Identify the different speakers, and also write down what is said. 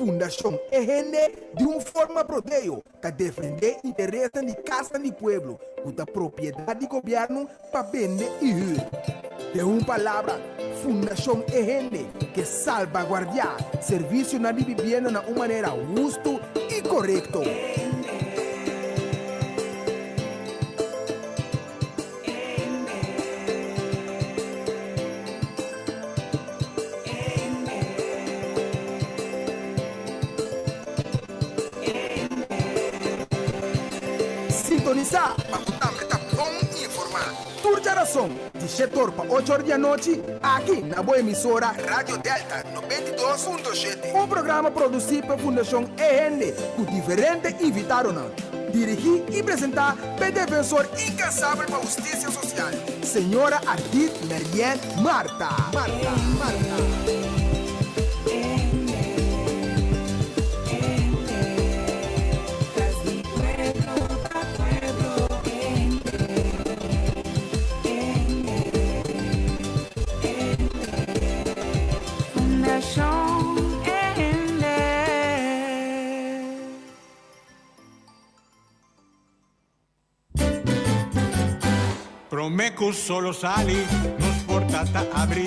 Speaker 1: Fundação EGN de uma forma proteio que defende interesses de casa e pueblo, com a propriedade de governo para vender e ir. De uma palavra, Fundação EGN que salvaguardia serviço na vivienda de uma maneira justa e correta. Sintonizar para também estar bom informado. Turja razão, de 7 horas para 8 horas da noite, aqui na boa emissora Rádio Delta 92.7. Um programa produzido pela Fundação EGN, com diferentes invitados. Dirigir e apresentar pelo defensor incansável para a justiça social, senhora Ardit Merien Marta.
Speaker 2: Promecus solo sali, nos portata abri,